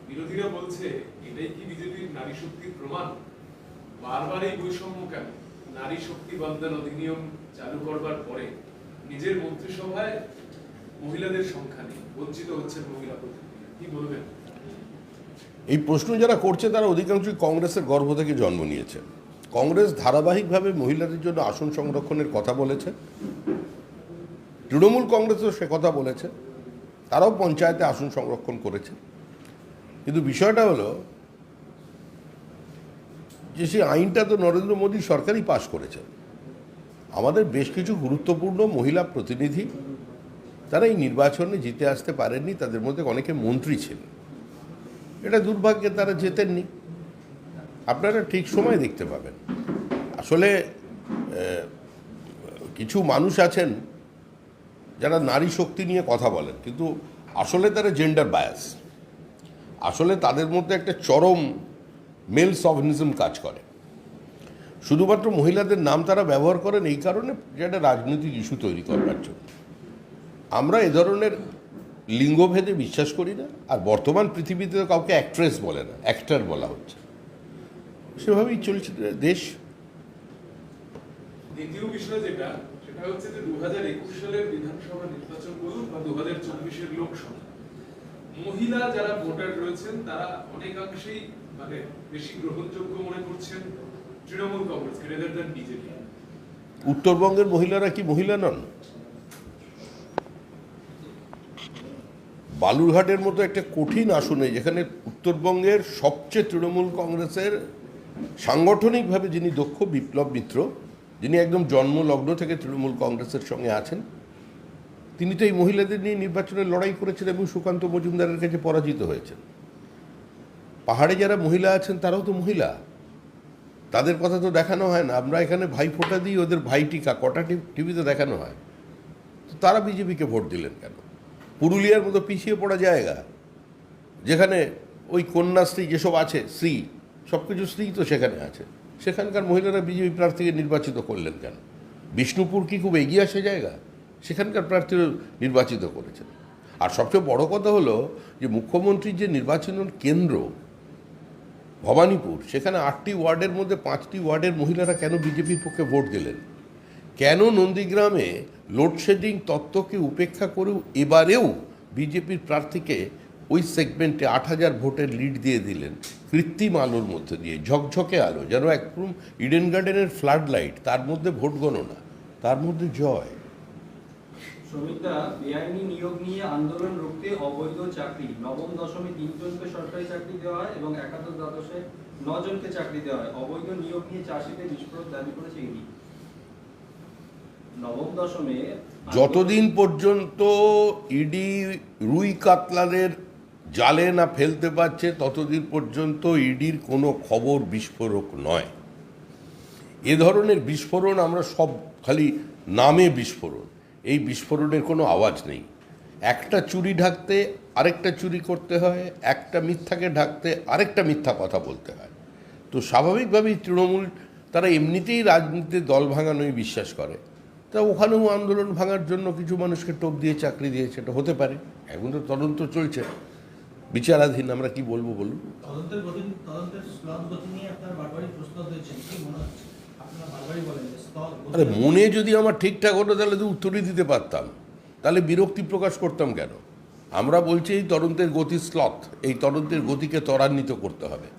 বিরোধীরা বলছে এটাই কি বিজেপির নারী শক্তির প্রমাণ? বারবার এই বৈষম্য কেন? নারী শক্তি বন্দন অধিনিয়ম চালু করবার পরে নিজের মন্ত্রিসভায় মহিলাদের সংখ্যা নেই, বঞ্চিত হচ্ছেন মহিলা প্রতিনিধিরা, কি বলবেন? এই প্রশ্ন যারা করছে তারা অধিকাংশই কংগ্রেসের গর্ভ থেকে জন্ম নিয়েছে। কংগ্রেস ধারাবাহিকভাবে মহিলাদের জন্য আসন সংরক্ষণের কথা বলেছে, তৃণমূল কংগ্রেসও সে কথা বলেছে, তারাও পঞ্চায়েতে আসন সংরক্ষণ করেছে। কিন্তু বিষয়টা হলো যে সেই আইনটা তো নরেন্দ্র মোদী সরকারই পাশ করেছেন। আমাদের বেশ কিছু গুরুত্বপূর্ণ মহিলা প্রতিনিধি তারা এই নির্বাচনে জিতে আসতে পারেননি, তাদের মধ্যে অনেকে মন্ত্রী ছিলেন। এটা দুর্ভাগ্যে তারা জেতেননি। আপনারা ঠিক সময় দেখতে পাবেন। আসলে কিছু মানুষ আছেন যারা নারী শক্তি নিয়ে কথা বলেন, কিন্তু আসলে তারা জেন্ডার বায়াস। আসলে তাদের মধ্যে একটা চরম মেল সভনিজম কাজ করে। শুধুমাত্র মহিলাদের নাম তারা ব্যবহার করেন এই কারণে যে একটা রাজনৈতিক ইস্যু তৈরি করবার জন্য। আমরা এ ধরনের লিঙ্গভেদে বিশ্বাস করি না। আর বর্তমান পৃথিবীতে তো কাউকে অ্যাক্ট্রেস বলে না, অ্যাক্টর বলা হচ্ছে। সেভাবেই চলছে দেশ। দ্বিতীয় বিষয় যেটা, সেটা হচ্ছে যে 2021 সালের বিধানসভা নির্বাচন বলুন বা 2024-এর লোকসভা, মহিলা যারা ভোটার রয়েছেন তারা অনেকাংশেই মানে বেশি গ্রহণযোগ্য মনে করছেন তৃণমূল কংগ্রেসকে রেদার দ্যান বিজেপি। উত্তরবঙ্গের মহিলারা কি মহিলা নন? বালুরঘাটের মতো একটা কঠিন আসনে, যেখানে উত্তরবঙ্গের সবচেয়ে তৃণমূল কংগ্রেসের সাংগঠনিকভাবে যিনি দক্ষ, বিপ্লব মিত্র, যিনি একদম জন্মলগ্ন থেকে তৃণমূল কংগ্রেসের সঙ্গে আছেন, তিনি তো এই মহিলাদের নিয়ে নির্বাচনে লড়াই করেছেন এবং সুকান্ত মজুমদারের কাছে পরাজিত হয়েছেন। পাহাড়ে যারা মহিলা আছেন তারাও তো মহিলা, তাদের কথা তো দেখানো হয় না। আমরা এখানে ভাই ফোঁটা দিই, ওদের ভাই টিকা কটা টিভিতে দেখানো হয়। তো তারা বিজেপিকে ভোট দিলেন কেন? পুরুলিয়ার মতো পিছিয়ে পড়া জায়গা, যেখানে ওই কন্যাশ্রী যেসব আছে, শ্রী, সব কিছু শ্রী তো সেখানে আছে, সেখানকার মহিলারা বিজেপি প্রার্থীকে নির্বাচিত করলেন কেন? বিষ্ণুপুর কি খুব এগিয়ে আসে জায়গা? সেখানকার প্রার্থীরা নির্বাচিত করেছেন। আর সবচেয়ে বড় কথা হলো যে মুখ্যমন্ত্রীর যে নির্বাচন কেন্দ্র ভবানীপুর, সেখানে 8টি ওয়ার্ডের মধ্যে 5টি ওয়ার্ডের মহিলারা কেন বিজেপির পক্ষে ভোট দিলেন? কেন নন্দীগ্রামে লোডশেডিং তত্ত্বকে উপেক্ষা করেও এবারেও বিজেপির প্রার্থীকে ওই সেগমেন্টে 8,000 ভোটের লিড দিয়ে দিলেন কৃত্রিম আলোর মধ্যে দিয়ে, ঝকঝকে আলো, যেন একদম ইডেন গার্ডেনের ফ্লাড লাইট, তার মধ্যে ভোট গণনা, তার মধ্যে জয়। শ্রমিকরা বেআইনি নিয়োগ নিয়ে আন্দোলন রুখতে অবৈধ চাকরি, নবম দশমে 3 জনকে সরকারি চাকরি দেওয়া হয় এবং একাদশ দ্বাদশে 9 জনকে চাকরি দেওয়া হয়। অবৈধ নিয়োগ নিয়ে চাষিদের বিস্ফোরক দাবি করেছে ইডি। নবম দশমে যতদিন পর্যন্ত ইডি রুই কাতলাদের জালে না ফেলতে পারছে ততদিন পর্যন্ত ইডির কোনো খবর বিস্ফোরক নয়। এ ধরনের বিস্ফোরণ আমরা সব খালি নামে বিস্ফোরণ, এই বিস্ফোরণের কোনো আওয়াজ নেই। একটা চুরি ঢাকতে আরেকটা চুরি করতে হয়, একটা মিথ্যাকে ঢাকতে আরেকটা মিথ্যা কথা বলতে হয়। তো স্বাভাবিকভাবেই তৃণমূল তারা এমনিতেই রাজনীতিতে দল ভাঙানোই বিশ্বাস করে, তা ওখানেও আন্দোলন ভাঙার জন্য কিছু মানুষকে টোপ দিয়ে চাকরি দিয়েছে, এটা হতে পারে। এখন তো তদন্ত চলছে, বিচারাধীন, আমরা কি বলবো বলুন। আরে মনে যদি আমার ঠিকঠাক হতো তাহলে তো উত্তরই দিতে পারতাম, তাহলে বিরক্তি প্রকাশ করতাম কেন? আমরা বলছি এই তদন্তের গতি স্লথ, এই তদন্তের গতিকে ত্বরান্বিত করতে হবে।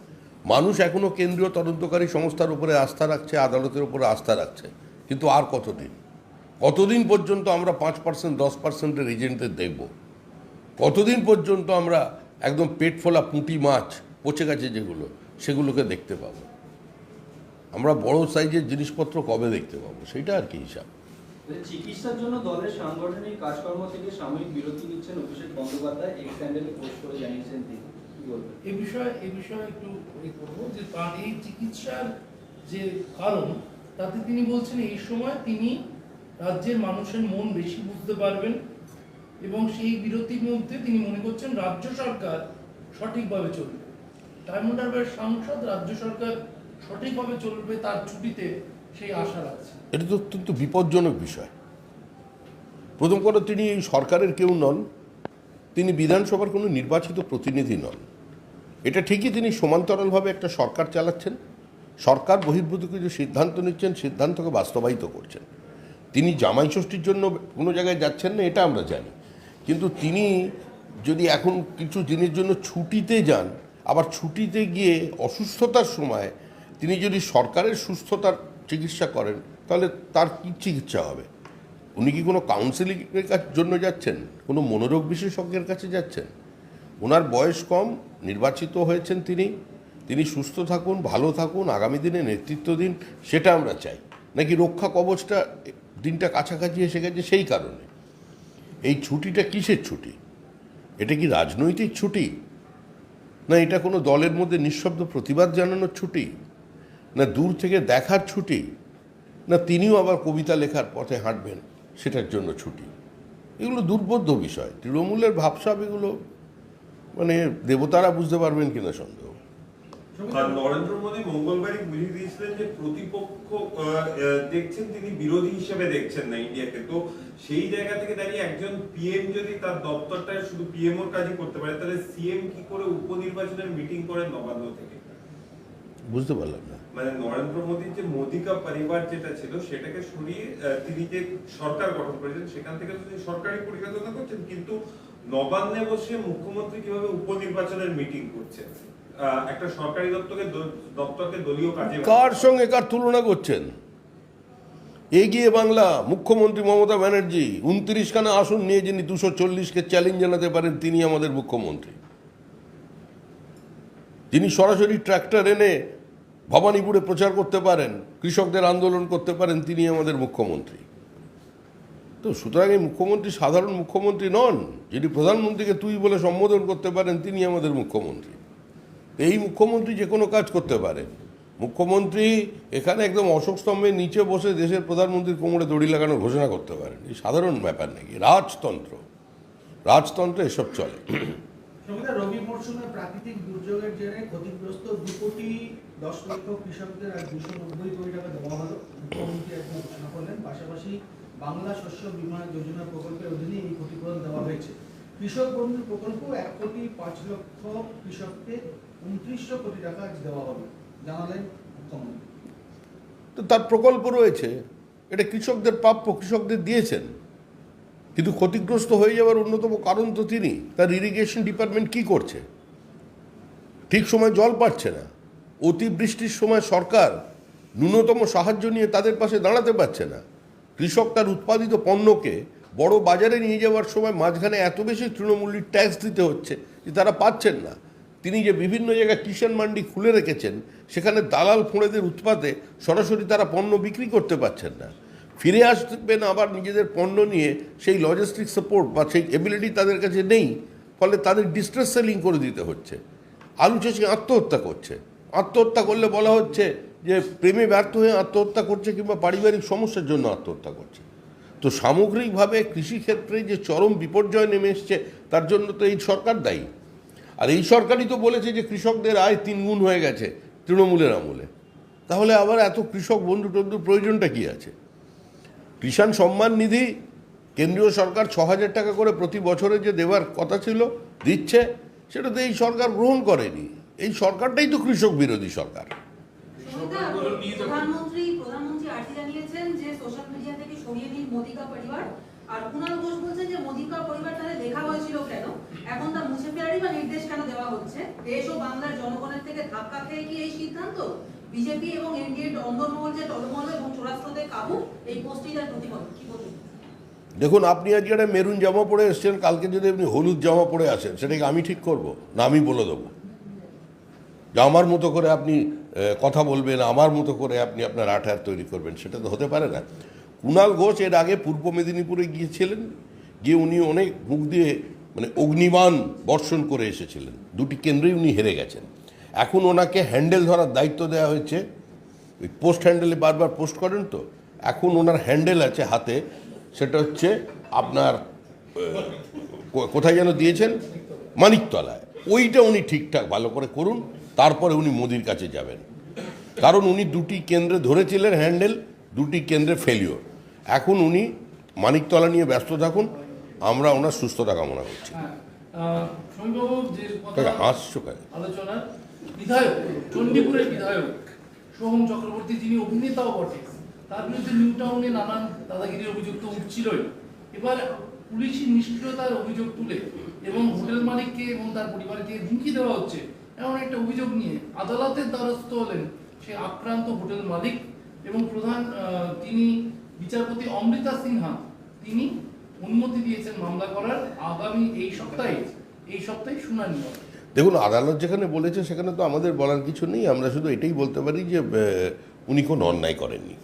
মানুষ এখনো কেন্দ্রীয় তদন্তকারী সংস্থার উপরে আস্থা রাখছে, আদালতের উপরে আস্থা রাখছে, কিন্তু আর কতদিন পর্যন্ত আমরা 5%, 10%-এর এজেন্টদের দেখব? কতদিন পর্যন্ত আমরা একদম পেট ফোলা পুঁটি মাছ, পচে গেছে যেগুলো, সেগুলোকে দেখতে পাবো? আমরা বড় সাইজের জিনিসপত্র কবে দেখতে পাবো? সেটা আর কি হিসাব। চিকিৎসার জন্য দলের সাংগঠনিক কাজকর্ম থেকে সাময়িক বিরতি নিচ্ছেন অভিষেক বন্দ্যোপাধ্যায়, এক্স হ্যান্ডেলে পোস্ট করে জানিয়েছেন তিনি। কি বলবেন এই বিষয়ে একটু করবো যে তার এই চিকিৎসার যে কারণ, তাতে তিনি বলছেন এই সময় তিনি রাজ্যের মানুষের মন বেশি বুঝতে পারবেন এবং সেই বিরতির মধ্যে তিনি মনে করছেন রাজ্য সরকার সঠিকভাবে চলবে। ডায়মন্ড হারবার সাংসদ রাজ্য সরকার সঠিকভাবে চলবে তার ছুটিতে সেই আশা রাখছে। এটা তো অত্যন্ত বিপজ্জনক বিষয়। প্রথম কথা, তিনি এই সরকারের কেউ নন, তিনি বিধানসভার কোনো নির্বাচিত প্রতিনিধি নন। এটা ঠিকই তিনি সমান্তরালভাবে একটা সরকার চালাচ্ছেন, সরকার বহির্ভূত কিছু সিদ্ধান্ত নিচ্ছেন, সিদ্ধান্তকে বাস্তবায়িত করছেন। তিনি জামাই ষষ্ঠীর জন্য কোনো জায়গায় যাচ্ছেন না, এটা আমরা জানি, কিন্তু তিনি যদি এখন কিছু দিনের জন্য ছুটিতে যান, আবার ছুটিতে গিয়ে অসুস্থতার সময় তিনি যদি সরকারের সুস্থতার চিকিৎসা করেন, তাহলে তার কী চিকিৎসা হবে? উনি কি কোনো কাউন্সিলিংয়ের জন্য যাচ্ছেন, কোনো মনোরোগ বিশেষজ্ঞের কাছে যাচ্ছেন? ওনার বয়স কম, নির্বাচিত হয়েছেন তিনি সুস্থ থাকুন, ভালো থাকুন, আগামী দিনে নেতৃত্ব দিন, সেটা আমরা চাই। নাকি রক্ষা কবচটা দিনটা কাছাকাছি এসে গেছে সেই কারণে? এই ছুটিটা কিসের ছুটি? এটা কি রাজনৈতিক ছুটি, না এটা কোনো দলের মধ্যে নিঃশব্দ প্রতিবাদ জানানোর ছুটি, না দূর থেকে দেখার ছুটি, না তিনিও আবার কবিতা লেখার পথে হাঁটবেন সেটার জন্য ছুটি? এগুলো দুর্বোধ্য বিষয়। তৃণমূলের ভাবসাব এগুলো মানে দেবতারা বুঝতে পারবেন কিনা সন্দেহ। আর নরেন্দ্র মোদী মঙ্গলবারই বুঝিয়ে দিয়েছিলেন যে প্রতিপক্ষ দেখছেন, তিনি বিরোধী হিসেবে দেখছেন না ইন্ডিয়াকে। তো সেই জায়গা থেকে দাঁড়িয়ে একজন পিএম যদি তার দপ্তরটায় শুধু পিএম ওর কাজই করতে পারে, তাহলে সিএম কি করে উপনির্বাচনের মিটিং করেন নবান্ন থেকে? বুঝতে পারলাম না। মানে নরেন্দ্র মোদীর যে মোদী কা পরিবার যেটা ছিল সেটাকে সরিয়ে তিনি যে সরকার গঠন করেছেন, সেখান থেকে তিনি সরকারি পরিচালনা করছেন, কিন্তু নবান্নে বসে মুখ্যমন্ত্রী কিভাবে উপনির্বাচনের মিটিং করছেন? একটা সরকারি দপ্তরকে দলীয় কাজে কার সঙ্গে কার তুলনা করছেন? এগিয়ে বাংলা মুখ্যমন্ত্রী মমতা ব্যানার্জি 29খানা আসন নিয়ে যিনি 240কে চ্যালেঞ্জ জানাতে পারেন, তিনি আমাদের মুখ্যমন্ত্রী। যিনি সরাসরি ট্র্যাক্টর এনে ভবানীপুরে প্রচার করতে পারেন, কৃষকদের আন্দোলন করতে পারেন, তিনি আমাদের মুখ্যমন্ত্রী। তো সুতরাং এই মুখ্যমন্ত্রী সাধারণ মুখ্যমন্ত্রী নন। যিনি প্রধানমন্ত্রীকে তুই বলে সম্বোধন করতে পারেন, তিনি আমাদের মুখ্যমন্ত্রী। এই মুখ্যমন্ত্রী যে কোনো কাজ করতে পারে। মুখ্যমন্ত্রী এখানে একদম অশোক স্তম্ভের নিচে বসে দেশের প্রধানমন্ত্রীর কোমরে দড়ি লাগানোর ঘোষণা করতে পারেন। এই সাধারণ ব্যাপার নাকি? রাজতন্ত্র এসব চলে। রবি মরশুমে প্রাকৃতিক দুর্যোগের জেরে ক্ষতিগ্রস্ত 2,10,00,000 কৃষকদের আর 290 কোটি টাকা দেওয়া হলো, মুখ্যমন্ত্রী এখন ঘোষণা করলেন। পাশাপাশি বাংলা শস্য বীমা যোজনা প্রকল্পের অধীনে এই ক্ষতিপূরণ দেওয়া হয়েছে। কৃষক বন্ধু প্রকল্প 1,05,00,000 কৃষককে 2900 কোটি টাকা দেওয়া হবে, জানালেন মুখ্যমন্ত্রী। তো তার প্রকল্প রয়েছে, এটা কৃষকদের প্রাপ্য, কৃষকদের দিয়েছেন। কিন্তু ক্ষতিগ্রস্ত হয়ে যাওয়ার অন্যতম কারণ তো তিনি। তার ইরিগেশন ডিপার্টমেন্ট কি করছে? ঠিক সময় জল পাচ্ছে না। অতিবৃষ্টির সময় সরকার ন্যূনতম সাহায্য নিয়ে তাদের পাশে দাঁড়াতে পারছে না। কৃষক তার উৎপাদিত পণ্যকে বড় বাজারে নিয়ে যাওয়ার সময় মাঝখানে এত বেশি তৃণমূল্যের ট্যাক্স দিতে হচ্ছে যে তারা পাচ্ছেন না। তিনি যে বিভিন্ন জায়গায় কিষাণ মান্ডি খুলে রেখেছেন, সেখানে দালাল ফোঁড়েদের উৎপাতে সরাসরি তারা পণ্য বিক্রি করতে পারছেন না। ফিরে আসবেন আবার নিজেদের পণ্য নিয়ে, সেই লজিস্টিক সাপোর্ট বা সেই এবিলিটি তাদের কাছে নেই। ফলে তাদের ডিস্ট্রেস সেলিং করে দিতে হচ্ছে। আলু চাষি আত্মহত্যা করছে। আত্মহত্যা করলে বলা হচ্ছে যে প্রেমে ব্যর্থ হয়ে আত্মহত্যা করছে, কিংবা পারিবারিক সমস্যার জন্য আত্মহত্যা করছে। তো সামগ্রিকভাবে কৃষিক্ষেত্রে যে চরম বিপর্যয় নেমে এসছে, তার জন্য তো এই সরকার দায়ী। আর এই সরকারই তো বলেছে যে কৃষকদের আয় 3 গুণ হয়ে গেছে তৃণমূলের আমলে। তাহলে আবার এত কৃষক বন্ধু টন্ধুর প্রয়োজনটা কী আছে? কিষাণ সম্মান নিধি কেন্দ্রীয় সরকার 6,000 টাকা করে প্রতি বছরে যে দেওয়ার কথা ছিল, দিচ্ছে, সেটা তো এই সরকার গ্রহণ করেনি। এই সরকারটাই তো কৃষক বিরোধী সরকার। প্রধানমন্ত্রী আর্জি জানিয়েছেন যে সোশ্যাল মিডিয়া থেকে সরিয়ে দিন মোদী কা পরিবার। আর কুণাল ঘোষ বলছেন যে মোদী কা পরিবার তাহলে লেখা হয়েছিল কেন, এখন তা মুছে ফেলারই বা নির্দেশ কেন দেওয়া হচ্ছে? দেশ ও বাংলার জনগণের থেকে ধাক্কা খেয়ে কি এই সিদ্ধান্ত? বিজেপি এবং এনডিএ অন্দরমহল যে টলমল এবং চোরাস্তাতে কাবু, এই পোস্টই তার প্রতিফলন। কি বলবেন? দেখুন, আপনি আজকে একটা মেরুন জামা পরে এসছেন, কালকে যদি আপনি হলুদ জামা পরে আসেন, সেটাকে আমি ঠিক করব না? আমি বলে দেবো যে আমার মতো করে আপনি কথা বলবেন, আমার মতো করে আপনি আপনার আঠার তৈরি করবেন, সেটা তো হতে পারে না। কুণাল ঘোষ এর আগে পূর্ব মেদিনীপুরে গিয়েছিলেন, গিয়ে উনি অনেক মুখ দিয়ে মানে অগ্নিবাণ বর্ষণ করে এসেছিলেন। 2টি কেন্দ্রেই উনি হেরে গেছেন। এখন ওনাকে হ্যান্ডেল ধরার দায়িত্ব দেওয়া হয়েছে। ওই পোস্ট হ্যান্ডেলে বারবার পোস্ট করেন তো, এখন ওনার হ্যান্ডেল আছে হাতে, সেটা হচ্ছে আপনার কোথায় যেন দিয়েছেন, মানিকতলায়। ওইটা উনি ঠিকঠাক ভালো করে করুন, তারপরে উনি মোদির কাছে যাবেন। কারণ উনি 2টি কেন্দ্রে ধরেছিলেন হ্যান্ডেল, 2টি কেন্দ্রে ফেলিওর। এখন উনি মানিকতলা নিয়ে ব্যস্ত থাকুন, আমরা ওনার সুস্থতা কামনা করছি। সমীবাবু যে কথা তাহলে হাসছো কেন? আলোচনার বিধায়ক, চণ্ডীপুরের বিধায়ক সোহম চক্রবর্তী, যিনি অভিনেতাও বটে, তার বিরুদ্ধে নিউ টাউনে নানান দাদাগিরির অভিযোগ তো উঠছিলই। এবার পুলিশি নিষ্ক্রিয়তার অভিযোগ তুলে এবং হোটেল মালিককে এবং তার পরিবারকে হুমকি দেওয়া হচ্ছে এমন একটা অভিযোগ নিয়ে আদালতের দ্বারস্থ হলেন সে আক্রান্ত হোটেল মালিক এবং প্রধান তিনি বিচারপতি অমৃতা সিনহা, তিনি অনুমতি দিয়েছেন মামলা করার। আগামী এই সপ্তাহে শুনানি হবে। দেখুন, আদালত যেখানে বলেছে সেখানে তো আমাদের বলার কিছু নেই। আমরা শুধু এটাই বলতে পারি যে উনি কোনো অন্যায় করেননি।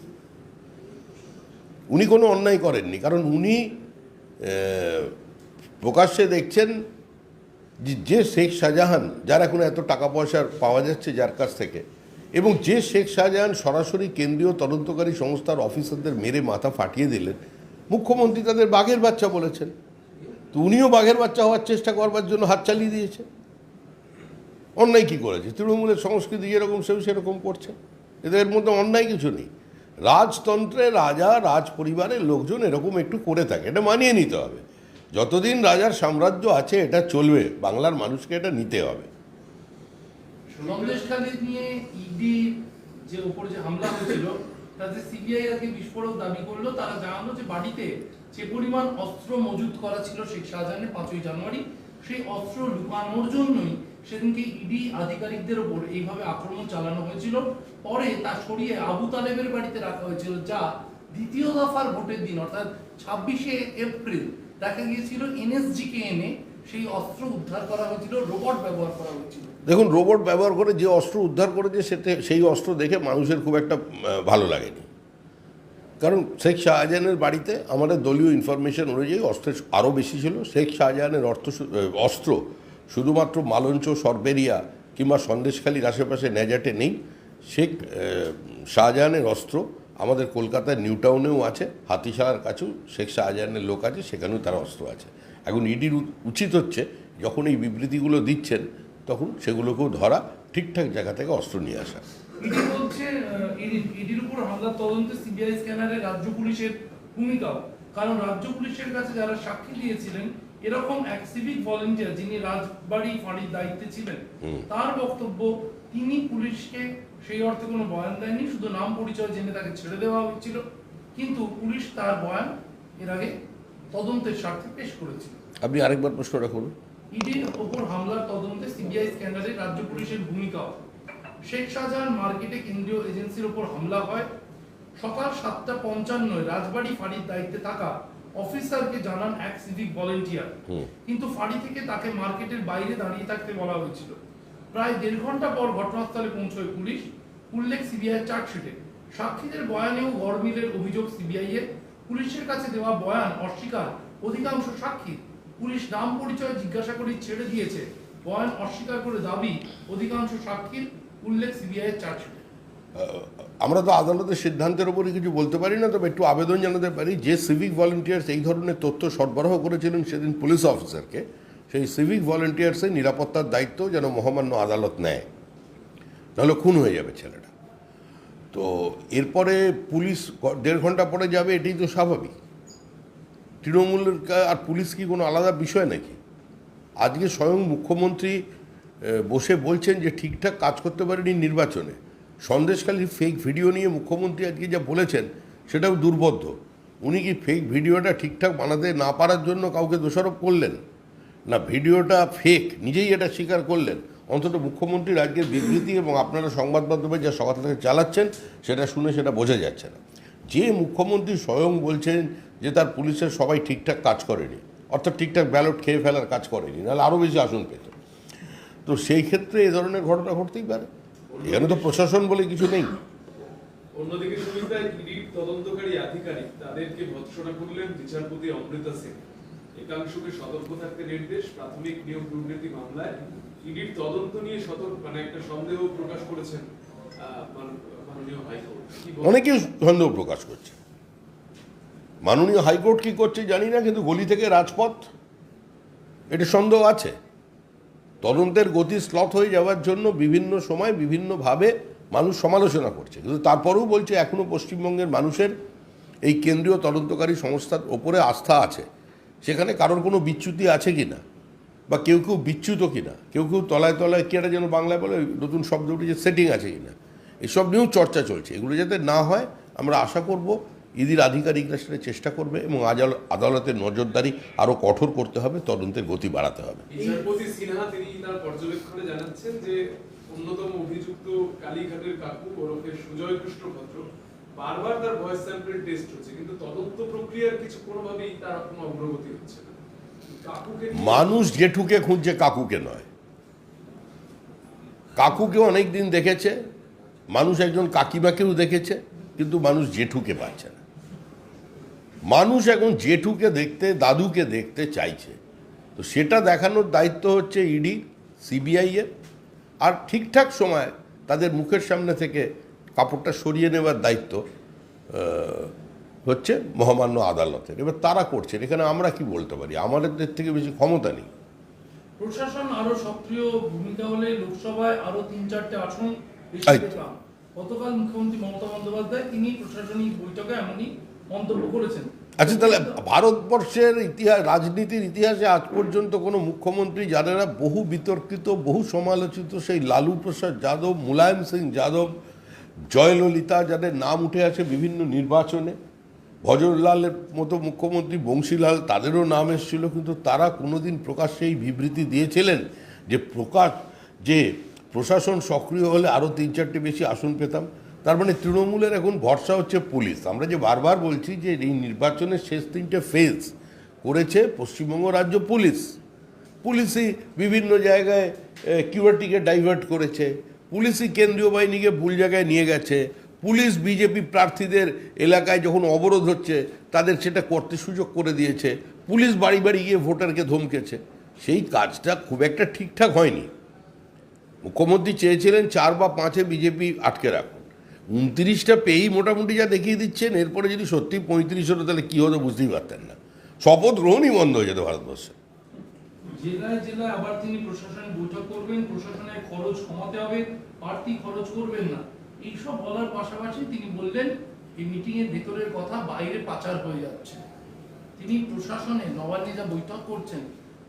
উনি কোনো অন্যায় করেননি, কারণ উনি প্রকাশ্যে দেখছেন যে শেখ শাহজাহান, যার এখন এত টাকা পয়সা পাওয়া যাচ্ছে যার কাছ থেকে, এবং যে শেখ শাহজাহান সরাসরি কেন্দ্রীয় তদন্তকারী সংস্থার অফিসারদের মেরে মাথা ফাটিয়ে দিলেন, মুখ্যমন্ত্রী তাদের বাঘের বাচ্চা বলেছেন। তো উনিও বাঘের বাচ্চা হওয়ার চেষ্টা করবার জন্য হাত চালিয়ে দিয়েছে। অন্যায় কী করেছে? তৃণমূলের সংস্কৃতি যেরকম সেরকম করছে, এদের মধ্যে অন্যায় কিছু নেই। রাজতন্ত্রে রাজা রাজ পরিবারের লোকজন এরকম একটু করে থাকে, এটা মানিয়ে নিতে হবে। যতদিন রাজার সাম্রাজ্য আছে এটা চলবে, বাংলার মানুষকে এটা নিতে হবে। সন্দেশখালী নিয়ে ইডি যে উপর যে হামলা হয়েছিল তাতে সিবিআই আগে বিস্ফোরক দাবি করলো। তারা জানালো যে বাড়িতে যে পরিমাণ অস্ত্র মজুত করা ছিল শেখ শাহজাহানের 5ই জানুয়ারি, সেই অস্ত্র লুকানোর জন্যই সেদিনকে ইডি আধিকারিকদের ওপর এইভাবে আক্রমণ চালানো হয়েছিল। পরে তা সরিয়ে আবু তালেবের বাড়িতে রাখা হয়েছিল, যা দ্বিতীয় দফার ভোটের দিন অর্থাৎ 26শে এপ্রিল দেখা গিয়েছিল এনএসজিকে এনে সেই অস্ত্র উদ্ধার করা হয়েছিল, রোবট ব্যবহার করা হয়েছিল। দেখুন, রোবট ব্যবহার করে যে অস্ত্র উদ্ধার করেছে সেই অস্ত্র দেখে মানুষের খুব একটা ভালো লাগেনি। কারণ শেখ শাহজাহানের বাড়িতে আমাদের দলীয় ইনফরমেশন অনুযায়ী অস্ত্রের আরও বেশি ছিল। শেখ শাহজাহানের অস্ত্র শুধুমাত্র মালঞ্চ, সরবেরিয়া কিংবা সন্দেশখালীর আশেপাশে নেজাটে নেই। শেখ শাহজাহানের অস্ত্র আমাদের কলকাতার নিউ টাউনেও আছে, হাতিশালার কাছেও শেখ শাহজাহানের লোক আছে, সেখানেও তার অস্ত্র আছে। এখন ইডির উচিত হচ্ছে যখন এই বিবৃতিগুলো দিচ্ছেন তখন সেগুলোকেও ধরা, ঠিকঠাক জায়গা থেকে অস্ত্র নিয়ে আসা। ইডি বলছে ইডির উপর হামলার তদন্তে সিবিআই স্ক্যানারে রাজ্য পুলিশের ভূমিকাও, কারণ রাজ্য পুলিশের কাছে যারা সাক্ষী দিয়েছিলেন এরকম এক সিভিক ভলেন্টিয়ার যিনি রাজবাড়ি ফাঁড়ির দায়িত্বে ছিলেন, তার বক্তব্য তিনি পুলিশকে সেই অর্থে কোনো বয়ান দেননি, শুধু নাম পরিচয় জেনে তাকে ছেড়ে দেওয়া হয়েছিল। কিন্তু পুলিশ তার বয়ান এর আগে তদন্তের স্বার্থে পেশ করেছিল। আপনি আরেকবার প্রশ্ন রাখুন। ইডির ওপর হামলার তদন্তে সিবিআই স্ক্যান্ডালে রাজ্য পুলিশের ভূমিকাও। শেখ শাহজাহান মার্কেটে কেন্দ্রীয় এজেন্সির ওপর হামলা হয়। সকাল 7:55 রাজবাড়ি ফাঁড়ির দায়িত্বে থাকা অফিসারকে জানান এক সিভিক ভলেন্টিয়ার, কিন্তু ফাঁড়ি থেকে তাকে মার্কেটের বাইরে দাঁড়িয়ে থাকতে বলা হয়েছিল। প্রায় 1.5 ঘন্টা পর ঘটনাস্থলে পৌঁছয় পুলিশ। উল্লেখ সিবিআই চার্জশিটে। সাক্ষীদের বয়ানেও গড়মিলের অভিযোগ সিবিআই এর। পুলিশের কাছে দেওয়া বয়ান অস্বীকার অধিকাংশ সাক্ষী। পুলিশ নাম পরিচয় জিজ্ঞাসা করে ছেড়ে দিয়েছে, বয়ান অস্বীকার করে দাবি অধিকাংশ সাক্ষীর। উল্লেখ সিবিআই এর চার্জশিটে। আমরা তো আদালতের সিদ্ধান্তের উপরে কিছু বলতে পারি না, তবে একটু আবেদন জানাতে পারি, যে সিভিক ভলেন্টিয়ার্স এই ধরনের তথ্য সরবরাহ করেছিলেন সেদিন পুলিশ অফিসারকে, সেই সিভিক ভলেন্টিয়ার্সের নিরাপত্তার দায়িত্ব যেন মহামান্য আদালত নেয়, নাহলে খুন হয়ে যাবে ছেলেটা। তো এরপরে পুলিশ 1.5 ঘন্টা পরে যাবে, এটাই তো স্বাভাবিক। তৃণমূলের আর পুলিশ কি কোনো আলাদা বিষয় নাকি? আজকে স্বয়ং মুখ্যমন্ত্রী বসে বলছেন যে ঠিকঠাক কাজ করতে পারেনি নির্বাচনে। সন্দেশখালীর ফেক ভিডিও নিয়ে মুখ্যমন্ত্রী আজকে যা বলেছেন সেটাও দুর্বোধ্য। উনি কি ফেক ভিডিওটা ঠিকঠাক বানাতে না পারার জন্য কাউকে দোষারোপ করলেন? না ভিডিওটা ফেক, নিজেই এটা স্বীকার করলেন? অন্তত মুখ্যমন্ত্রীর আজকের বিবৃতি এবং আপনারা সংবাদ মাধ্যমে যা সকাল থেকে চালাচ্ছেন সেটা শুনে সেটা বোঝা যাচ্ছে না। যে মুখ্যমন্ত্রী স্বয়ং বলছেন যে তার পুলিশের সবাই ঠিকঠাক কাজ করেনি, অর্থাৎ ঠিকঠাক ব্যালট খেয়ে ফেলার কাজ করেনি, নাহলে আরও বেশি আসন পেত, তো সেই ক্ষেত্রে এ ধরনের ঘটনা ঘটতেই পারে। এখানে তো প্রশাসন বলে কিছু নেই। অন্যদিকে সুবিধা ইডির তদন্তকারী আধিকারিক তাদেরকে ভৎসনা করলেন বিচারপতি অমৃতা সিং। একাংশকে সতর্ক থাকতে নির্দেশ। প্রাথমিক নিয়োগ দুর্নীতি মামলায় ইডির তদন্ত নিয়ে একটা সন্দেহ প্রকাশ করেছেন মাননীয় হাইকোর্ট। অনেকে সন্দেহ প্রকাশ করছে। মাননীয় হাইকোর্ট কি করছে জানি না, কিন্তু গলি থেকে রাজপথ, এটা সন্দেহ আছে। তদন্তের গতি স্লথ হয়ে যাওয়ার জন্য বিভিন্ন সময় বিভিন্নভাবে মানুষ সমালোচনা করছে, কিন্তু তারপরেও বলছে এখনও পশ্চিমবঙ্গের মানুষের এই কেন্দ্রীয় তদন্তকারী সংস্থার ওপরে আস্থা আছে। সেখানে কারোর কোনো বিচ্যুতি আছে কি না, বা কেউ কেউ বিচ্যুত কিনা, কেউ কেউ তলায় তলায় কি একটা যেন বাংলায় বলে ওই নতুন শব্দ উঠে যে সেটিং আছে কিনা, এসব নিয়েও চর্চা চলছে। এগুলো যাতে না হয় আমরা আশা করব ইডির আধিকারিকরা সেটা চেষ্টা করবে এবং আদালতের নজরদারি আরও কঠোর করতে হবে, তদন্তের গতি বাড়াতে হবে। বিচারপতি সিনহা তিনি তার পর্যবেক্ষণে জানাচ্ছেন যে অন্যতম অভিযুক্ত কালীঘাটের কাকু ওরফে সুজয় কৃষ্ণ ভদ্র বারবার তার ভয়েস স্যাম্পল টেস্ট হচ্ছে, কিন্তু তদন্ত প্রক্রিয়ার কিছু কোনোভাবেই তার কোনো অগ্রগতি হচ্ছে না। কাকুকে নিয়ে- মানুষ জেঠুকে খুঁজছে, কাকুকে নয়। কাকুকে অনেক দিন দেখেছে মানুষ, একজন কাকিমাকেও দেখেছে, কিন্তু মানুষ জেঠুকে পাচ্ছে না। মানুষ এখন জেঠুকে দেখতে, দাদুকে দেখতে চাইছে। তো সেটা দেখানোর দায়িত্ব হচ্ছে ইডি, সিবিআই এর, আর ঠিকঠাক সময় তাদের মুখের সামনে থেকে কাপড়টা সরিয়ে নেওয়ার দায়িত্ব হচ্ছে মহামান্য আদালতের। এবার তারা করছেন, এখানে আমরা কি বলতে পারি? আমাদের থেকে বেশি ক্ষমতা নেই। প্রশাসন আরো সক্রিয় ভূমিকা হলে লোকসভায় আরো 3-4টে আসন বেশি এই তো। পেতাম। গতকাল মুখ্যমন্ত্রী মমতা বন্দ্যোপাধ্যায় তিনি প্রশাসনিক বৈঠকে এমনই মন্তব্য করেছেন। আচ্ছা, তাহলে ভারতবর্ষের ইতিহাস, রাজনীতির ইতিহাসে আজ পর্যন্ত কোনো মুখ্যমন্ত্রী যারা বহু বিতর্কিত, বহু সমালোচিত, সেই লালু প্রসাদ যাদব, মুলায়ম সিং যাদব, জয়ললিতা, যাদের নাম উঠে আসে বিভিন্ন নির্বাচনে, ভজনলালের মতো মুখ্যমন্ত্রী, বংশীলাল, তাদেরও নাম এসেছিল, কিন্তু তারা কোনোদিন প্রকাশ্যে এই বিবৃতি দিয়েছিলেন যে প্রশাসন সক্রিয় হলে আরও 3-4টে বেশি আসন পেতাম? তার মানে তৃণমূলের এখন ভরসা হচ্ছে পুলিশ। আমরা যে বারবার বলছি যে এই নির্বাচনের শেষ 3টে ফেজ করেছে পশ্চিমবঙ্গ রাজ্য পুলিশ। পুলিশই বিভিন্ন জায়গায় কিউআরটিকে ডাইভার্ট করেছে, পুলিশই কেন্দ্রীয় বাহিনীকে ভুল জায়গায় নিয়ে গেছে, পুলিশ বিজেপি প্রার্থীদের এলাকায় যখন অবরোধ হচ্ছে তাদের সেটা করতে সুযোগ করে দিয়েছে, পুলিশ বাড়ি বাড়ি গিয়ে ভোটারকে ধমকেছে। সেই কাজটা খুব একটা ঠিকঠাক হয়নি। মুখ্যমন্ত্রী চেয়েছিলেন 4 বা 5-এ বিজেপি আটকে রাখুন, 29টা পেয়েই মোটামুটি যা দেখিয়ে দিচ্ছেন, এরপরে যদি সত্যি 35 হতো তাহলে কী হতো বুঝতেই পারতেন না। শপথ গ্রহণই বন্ধ হয়ে যেত ভারতবর্ষে। জেলায় জেলায় আবার তিনি প্রশাসনের বৈঠক করবেন, প্রশাসনের খরচ কমাতে হবে, বাড়তি খরচ করবেন না, এইসব বলার পাশাপাশি তিনি বললেন এই মিটিং এর ভেতরের কথা বাইরে পাচার হয়ে যাচ্ছে। তিনি প্রশাসনে নবান্নে যা বৈঠক করছেন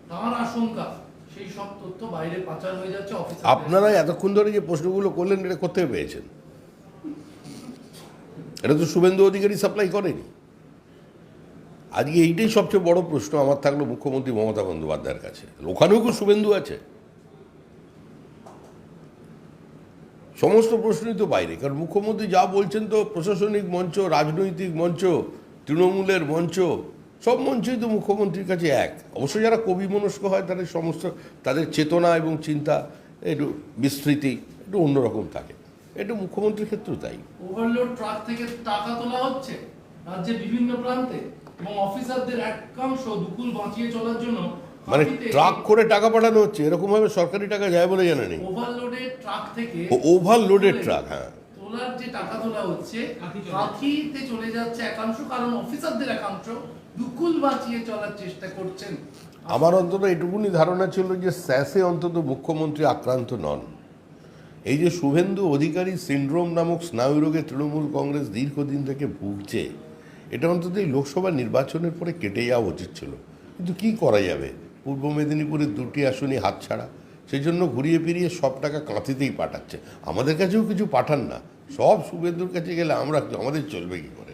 তার আশঙ্কা সেই সব তথ্য বাইরে পাচার হয়ে যাচ্ছে অফিসার। আপনারা এতক্ষণ ধরে যে প্রশ্নগুলো করলেন এটা কোথায় পেয়েছেন? এটা তো শুভেন্দু অধিকারী সাপ্লাই করেনি। আজকে এইটাই সবচেয়ে বড় প্রশ্ন আমার থাকলো মুখ্যমন্ত্রী মমতা বন্দ্যোপাধ্যায়ের কাছে। ওখানেও কি শুভেন্দু আছে? সমস্ত প্রশ্নই তো বাইরে, কারণ মুখ্যমন্ত্রী যা বলছেন তো প্রশাসনিক মঞ্চ, রাজনৈতিক মঞ্চ, তৃণমূলের মঞ্চ, সব মঞ্চই তো মুখ্যমন্ত্রীর কাছে এক। অবশ্য যারা কবি মনস্ক হয় তাদের সমস্ত, তাদের চেতনা এবং চিন্তা একটু বিস্তৃতি একটু অন্যরকম থাকে, এটা মুখ্যমন্ত্রীর ক্ষেত্রেও তাই। ওভারলোড ট্রাক থেকে টাকা তোলা হচ্ছে রাজ্যের বিভিন্ন প্রান্তে এবং অফিসারদের একাংশ দুকুল বাঁচিয়ে চলার জন্য মানে ট্রাক করে টাকা পাঠানো হচ্ছে, এরকম ভাবে সরকারি টাকা যায় বলে জানা নেই। ওভারলোডেড ট্রাক থেকে ওভারলোডেড ট্রাক, হ্যাঁ, তোলার যে টাকা তোলা হচ্ছে কাঁথিতে চলে যাচ্ছে একাংশ, কারণ অফিসারদের একাংশ দুকুল বাঁচিয়ে চলার চেষ্টা করছেন। আমার অন্তত এটুকুনি ধারণা ছিল যে স্যাসে অন্তত মুখ্যমন্ত্রী আক্রান্ত নন। এই যে শুভেন্দু অধিকারী সিন্ড্রোম নামক স্নায়ুরোগে তৃণমূল কংগ্রেস দীর্ঘদিন থেকে ভুগছে, এটা অন্তত এই লোকসভা নির্বাচনের পরে কেটে যাওয়া উচিত ছিল, কিন্তু কি করা যাবে, পূর্ব মেদিনীপুরের 2টি আসনই হাতছাড়া। সেই জন্য ঘুরিয়ে ফিরিয়ে সব টাকা কাঁথিতেই পাঠাচ্ছে। আমাদের কাছেও কিছু পাঠান না, সব শুভেন্দুর কাছে গেলে আমাদের চলবে কি করে?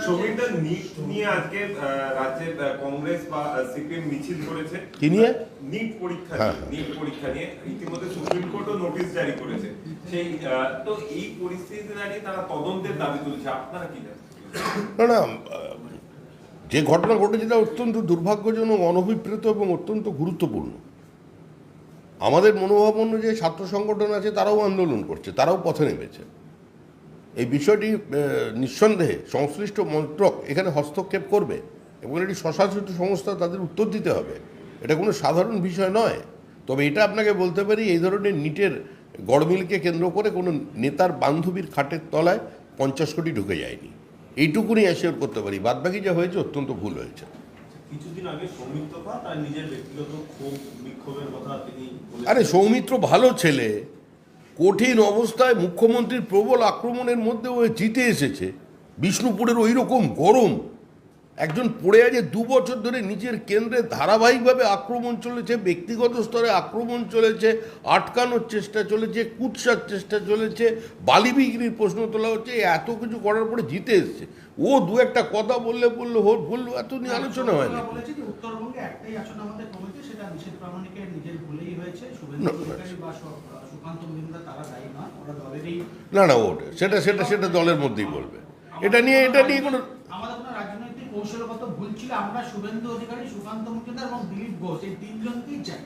সৌমিকদা, নিট নিয়ে আজকে রাজ্যের কংগ্রেস বা সিপিএম মিছিল করেছে। কি নিয়ে? নিট পরীক্ষা হ্যাঁ। নিয়ে, নিট পরীক্ষা নিয়ে ইতিমধ্যে সুপ্রিম কোর্টও নোটিশ জারি করেছে। সেই তো এই পরিস্থিতিতে দাঁড়িয়ে তারা তদন্তের দাবি তুলছে, আপনারা কি জানেন? না, যে ঘটনা ঘটেছে তা অত্যন্ত দুর্ভাগ্যজনক, অনভিপ্রেত এবং অত্যন্ত গুরুত্বপূর্ণ। আমাদের মনোভাব অনুযায়ী ছাত্র সংগঠন আছে, তারাও আন্দোলন করছে, তারাও পথে নেমেছে। এই বিষয়টি নিঃসন্দেহে সংশ্লিষ্ট মন্ত্রক এখানে হস্তক্ষেপ করবে এবং এটি স্বশাসিত সংস্থা, তাদের উত্তর দিতে হবে। এটা কোনো সাধারণ বিষয় নয়। তবে এটা আপনাকে বলতে পারি, এই ধরনের নিটের গড়মিলকে কেন্দ্র করে কোনো নেতার বান্ধবীর খাটের তলায় 50 কোটি ঢুকে যায়নি, এইটুকুনি অ্যাসিওর করতে পারি। বাদবাকি যা হয়েছে অত্যন্ত ভুল হয়েছে। কিছুদিন আগে সৌমিত্র পাল তার নিজের ব্যক্তিগত ক্ষোভ বিক্ষোভের কথা তিনি বলেছেন। আরে সৌমিত্র ভালো ছেলে, কঠিন অবস্থায় মুখ্যমন্ত্রীর প্রবল আক্রমণের মধ্যে ও জিতে এসেছে। বিষ্ণুপুরের ওই রকম গরম, একজন পড়ে আছে 2 বছর ধরে নিজের কেন্দ্রে ধারাবাহিকভাবে আক্রমণ চলেছে, ব্যক্তিগত স্তরে আক্রমণ চলেছে, আটকানোর চেষ্টা চলেছে, কুৎসার চেষ্টা চলেছে, বালি বিক্রির প্রশ্ন তোলা হচ্ছে। এত কিছু করার পরে জিতে এসছে, ও দু একটা কথা বললে বললো এত নিয়ে আলোচনা হয় না। বলেছে যে উত্তরবঙ্গে একটাই আসন আমাদের কমেছে, সেটা নিষেধ প্রামাণিকের নিজের ভুলেই হয়েছে। শুভেন্দু অধিকারী বা সুকান্ত মজুমদার তারা দায়ী নয়, ওরা দলেরই। না ওটা সেটা দলের মধ্যেই বলবে। এটা নিয়ে কোনো আমাদের কোনো রাজনৈতিক কৌশলগত ভুল ছিল। আমরা শুভেন্দু অধিকারী, সুকান্ত মজুমদার এবং দিলীপ ঘোষ এই তিনজনকেই চাই।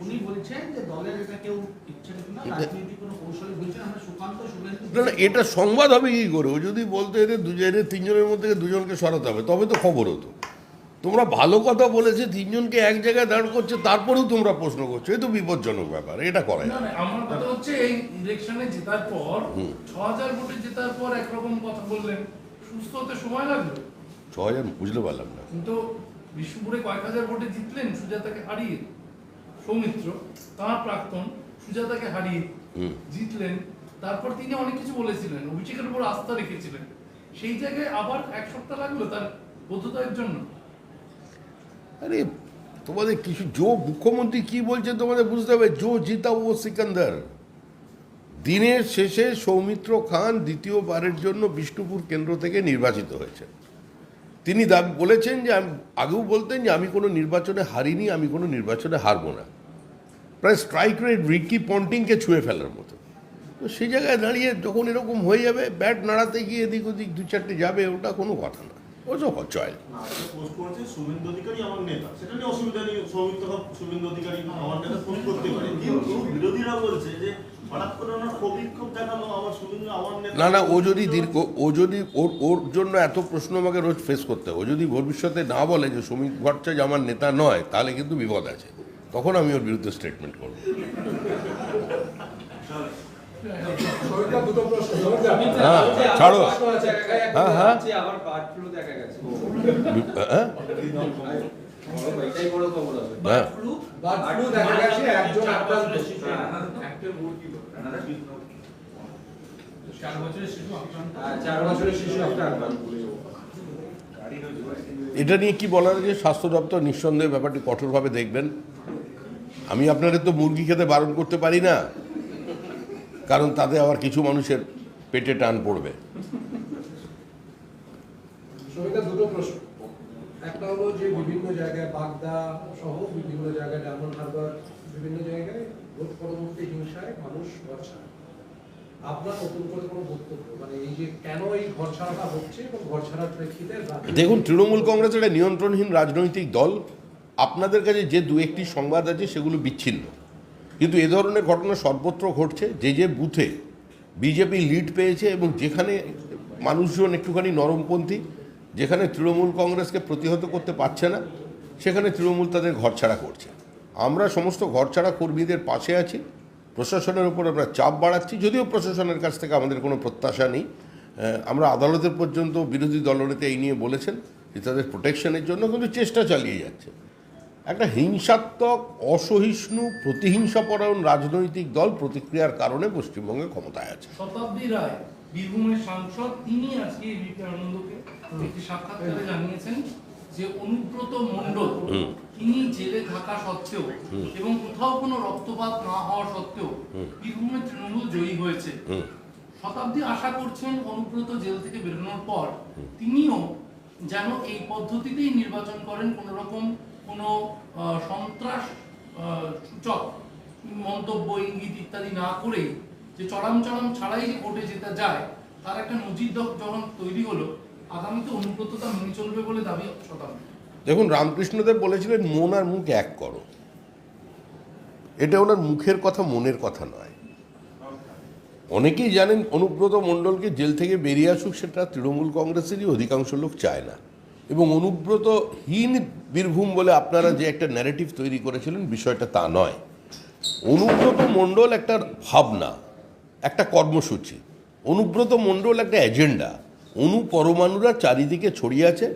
উনি বলছেন যে দলের এটা কেউ ইচ্ছে না, রাজনৈতিক কোনো কৌশলে বলছেন আমরা সুকান্ত শুভেন্দু। না এটা সংবাদ হবে কি করে? ও যদি বলতো এদের তিনজনের মধ্যে দুজনকে সরাতে হবে তবে তো খবর হতো। তোমরা ভালো কথা বলেছে, তিনজনকে এক জায়গায় দাঁড় করছে, তারপরেও তোমরা প্রশ্ন করছো, এ তো বিপজ্জনক ব্যাপার, এটা করা যায় না। আমার কথা হচ্ছে এই ইলেকশনে জেতার পর 6000 ভোটে জেতার পর একরকম কথা বললেন, সুস্থ হতে সময় লাগলো। 6000 বুঝতে পারলাম না। কিন্তু বিষ্ণুপুরে কয়েক হাজার ভোটে জিতলেন সুজাতাকে হারিয়ে। সৌমিত্র তাঁর প্রাক্তন সুজাতাকে হারিয়ে জিতলেন। তারপর তিনি অনেক কিছু বলেছিলেন, অভিষেকের উপর আস্থা রেখেছিলেন। সেই জায়গায় আবার 1 সপ্তাহ লাগলো তার বোধতার জন্য। আরে তোমাদের কিছু মুখ্যমন্ত্রী কি বলছে তোমাদের বুঝতে হবে। জিতা ও সিকান্দার। দিনের শেষে সৌমিত্র খান দ্বিতীয়বারের জন্য বিষ্ণুপুর কেন্দ্র থেকে নির্বাচিত হয়েছে। তিনি বলেছেন যে আগেও বলতেন যে আমি কোনো নির্বাচনে হারিনি, আমি কোনো নির্বাচনে হারবো না। প্রায় স্ট্রাইক রেট রিকি পন্টিংকে ছুঁয়ে ফেলার মতো। তো সেই জায়গায় দাঁড়িয়ে যখন এরকম হয়ে যাবে, ব্যাট নাড়াতে গিয়ে এদিক ওদিক 2-4টে যাবে, ওটা কোনো কথা না, ও সব চয়। পোস্ট করেছে শুভেন্দু অধিকারী আমার নেতা, সেটা নিয়ে অসুবিধা নেই। সৌমিত্র শুভেন্দু অধিকারী আমার নেতা পোস্ট করতে পারে, কিন্তু বিরোধীরা বলছে যে হঠাৎ করে ওনার ক্ষোভ দেখানো আবার শুভেন্দু আমার নেতা। না ও যদি ওর জন্য এত প্রশ্ন আমাকে রোজ ফেস করতে হয়। ও যদি ভবিষ্যতে না বলে যে শ্রমিক ভট্টাচার্য আমার নেতা নয়, তাহলে কিন্তু বিপদ আছে, তখন আমি ওর বিরুদ্ধে স্টেটমেন্ট করবো। হ্যাঁ ছাড়ো। হ্যাঁ আবার বার্ড ফ্লু দেখা গেছে। হ্যাঁ এটাই বড় খবর হবে। হ্যাঁ বার্ড ফ্লু দেখা গেছে, একজন আক্রান্ত। 4 বছরের শিশু আক্রান্ত। 4 বছরের শিশু আক্রান্ত। এটা নিয়ে কি বলার আছে? স্বাস্থ্য দপ্তর নিঃসন্দেহে ব্যাপারটি কঠোরভাবে দেখবেন। আমি আপনাদের তো মুরগি খেতে বারণ করতে পারি না, কারণ তাতে আবার কিছু মানুষের পেটে টান পড়বে। দুটো প্রশ্ন। একটা হলো যে বিভিন্ন জায়গায় বাগদা সহ বিভিন্ন জায়গায় ডায়মন্ড হারবার বিভিন্ন জায়গায় ভোট পরবর্তী হিংসায় মানুষ ঘর ছাড়ে। আপনার নতুন করে কোনো বক্তব্য, মানে এই যে কেন এই ঘর ছাড়াটা হচ্ছে এবং ঘর ছাড়ার প্রেক্ষিতে? দেখুন, তৃণমূল কংগ্রেস একটা নিয়ন্ত্রণহীন রাজনৈতিক দল। আপনাদের কাছে যে 2-1টি সংবাদ আছে সেগুলো বিচ্ছিন্ন, কিন্তু এ ধরনের ঘটনা সর্বত্র ঘটছে। যে বুথে বিজেপি লিড পেয়েছে এবং যেখানে মানুষজন একটুখানি নরমপন্থী, যেখানে তৃণমূল কংগ্রেসকে প্রতিহত করতে পারছে না, সেখানে তৃণমূল তাদের ঘরছাড়া করছে। আমরা সমস্ত ঘরছাড়া কর্মীদের পাশে আছি। প্রশাসনের উপর আমরা চাপ বাড়াচ্ছি, যদিও প্রশাসনের কাছ থেকে আমাদের কোনো প্রত্যাশা নেই। আমরা আদালতের পর্যন্ত বিরোধী দলনেতা এই নিয়ে বলেছেন যে তাদের প্রোটেকশনের জন্য, কিন্তু চেষ্টা চালিয়ে যাচ্ছে। একটা হিংসাত্মক, অসহিষ্ণু, প্রতিহিংসাপরায়ণ রাজনৈতিক দল প্রতিক্রিয়ার কারণে পশ্চিমবঙ্গে ক্ষমতায় আছে। শতাব্দী রায়, বীরভূমের সাংসদ, তিনি আজকে এবিপি আনন্দকে একটি সাক্ষাৎকারে জানিয়েছেন যে অনুব্রত মণ্ডল তিনি জেলে থাকা সত্ত্বেও এবং কোথাও কোনো রক্তপাত না হওয়া সত্ত্বেও বীরভূমের তৃণমূল জয়ী হয়েছে। শতাব্দী আশা করছেন অনুব্রত জেল থেকে বেরোনোর পর তিনিও যেন এই পদ্ধতিতেই নির্বাচন করেন, কোনো রকম কোনো সন্ত্রাস সূচক মন্তব্য, ইঙ্গিত ইত্যাদি না করেই যে চড়াম ছাড়াই যে ভোটে যেতে যায়, তার একটা নজির যখন তৈরি হলো, আগামীতে অনুব্রততা মেনে চলবে বলে দাবি শতাব্দী। দেখুন, রামকৃষ্ণদেব বলেছিলেন মন আর মুখ এক করো। এটা ওনার মুখের কথা, মনের কথা নয়। অনেকেই জানেন অনুব্রত মণ্ডলকে জেল থেকে বেরিয়ে আসুক, সেটা তৃণমূল কংগ্রেসেরই অধিকাংশ লোক চায় না। এবং অনুব্রতহীন বীরভূম বলে আপনারা যে একটা ন্যারেটিভ তৈরি করেছিলেন, বিষয়টা তা নয়। অনুব্রত মণ্ডল একটা ভাবনা, একটা কর্মসূচি। অনুব্রত মণ্ডল একটা এজেন্ডা। পরমাণুরা চারিদিকে ছড়িয়ে আছে।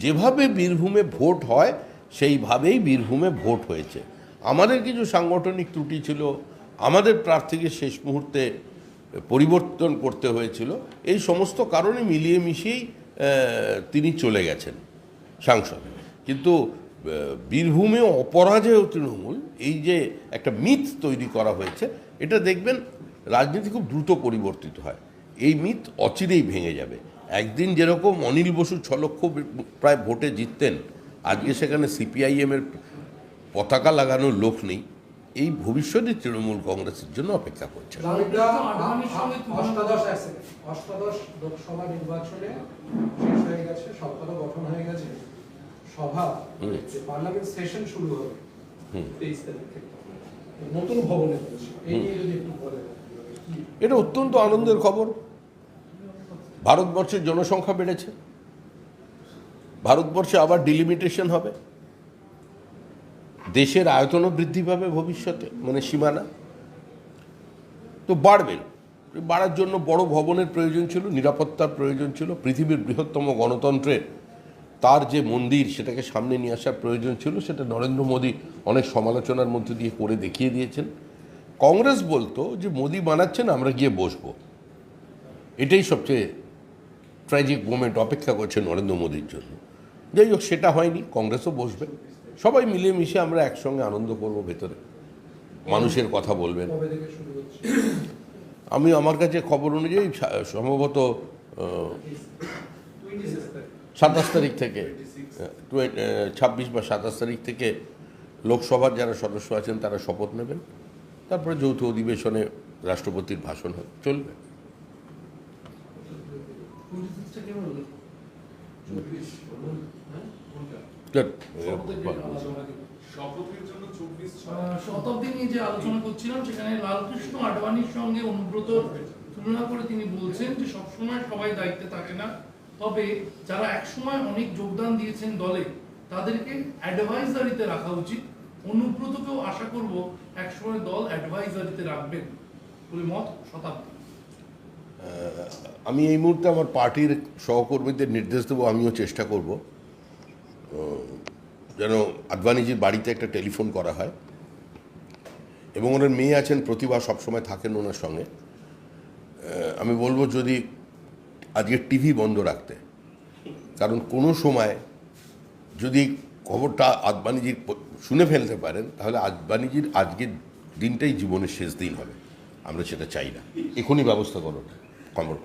যেভাবে বীরভূমে ভোট হয় সেইভাবেই বীরভূমে ভোট হয়েছে। আমাদের কিছু সাংগঠনিক ত্রুটি ছিল, আমাদের প্রার্থীকে শেষ মুহূর্তে পরিবর্তন করতে হয়েছিল। এই সমস্ত কারণে মিলিয়ে মিশিয়েই তিনি চলে গেছেন সাংসদ, কিন্তু বীরভূমে অপরাজেয় তৃণমূল, এই যে একটা মিথ তৈরি করা হয়েছে, এটা দেখবেন রাজনীতি খুব দ্রুত পরিবর্তিত হয়। এই মিথ অচিরেই ভেঙে যাবে। একদিন যেরকম অনিল বসু 6 লক্ষ প্রায় ভোটে জিততেন, আজকে সেখানে সিপিআইএমের পতাকা লাগানোর লোক নেই। এই ভবিষ্যতে তৃণমূল কংগ্রেসের জন্য অপেক্ষা করছে। অষ্টাদশ লোকসভা নির্বাচনে শেষ হয়ে গেছে, সরকারও গঠন হয়ে গেছে, সভা পার্লামেন্ট সেশন শুরু হবে 23 তারিখ থেকে নতুন ভবনে হচ্ছে। এই নিয়ে যদি একটু বলেন। এটা অত্যন্ত আনন্দের খবর। ভারতবর্ষের জনসংখ্যা বেড়েছে, ভারতবর্ষে আবার ডিলিমিটেশন হবে, দেশের আয়তনও বৃদ্ধি পাবে ভবিষ্যতে, মানে সীমানা তো বাড়বেন। বাড়ার জন্য বড় ভবনের প্রয়োজন ছিল, নিরাপত্তার প্রয়োজন ছিল, পৃথিবীর বৃহত্তম গণতন্ত্রের তার যে মন্দির সেটাকে সামনে নিয়ে আসার প্রয়োজন ছিল। সেটা নরেন্দ্র মোদী অনেক সমালোচনার মধ্যে দিয়ে করে দেখিয়ে দিয়েছেন। কংগ্রেস বলতো যে মোদী বানাচ্ছেন, আমরা গিয়ে বসবো। এটাই সবচেয়ে ট্র্যাজিক মোমেন্ট, অপেক্ষা করছে নরেন্দ্র মোদীর জন্য। যাই হোক, সেটা হয়নি, কংগ্রেসও বসবে। সবাই মিলেমিশে আমরা একসঙ্গে আনন্দ করব, ভেতরে মানুষের কথা বলবেন। আমি আমার কাছে খবর অনুযায়ী সম্ভবত 27 তারিখ থেকে 26 বা 27 তারিখ থেকে লোকসভার যারা সদস্য আছেন তারা শপথ নেবেন। তারপরে যৌথ অধিবেশনে রাষ্ট্রপতির ভাষণ চলবে। শপথের জন্য 24/6 শতাব্দী নিয়ে যে আলোচনা করছিলাম, সেখানে লালকৃষ্ণ আডবাণীর সঙ্গে অনুব্রতর তুলনা করে তিনি বলছেন যে সবসময় সবাই দায়িত্বে থাকে না, তবে যারা একসময় অনেক যোগদান দিয়েছেন দলে তাদেরকে অ্যাডভাইজারিতে রাখা উচিত। অনুব্রতকেও আশা করব একসময় দল অ্যাডভাইজারিতে রাখবেন বলে মত শতাব্দী। আমি এই মুহূর্তে আমার পার্টির সহকর্মীদের নির্দেশ দেবো, আমিও চেষ্টা করব যেন আদবানিজির বাড়িতে একটা টেলিফোন করা হয়, এবং ওনার মেয়ে আছেন প্রতিভা, সবসময় থাকেন ওনার সঙ্গে। আমি বলবো যদি আজকে টিভি বন্ধ রাখতে, কারণ কোনো সময় যদি খবরটা আদবানিজির শুনে ফেলতে পারেন, তাহলে আদবানিজির আজকের দিনটাই জীবনের শেষ দিন হবে। আমরা সেটা চাই না। এখনই ব্যবস্থা করো খবর।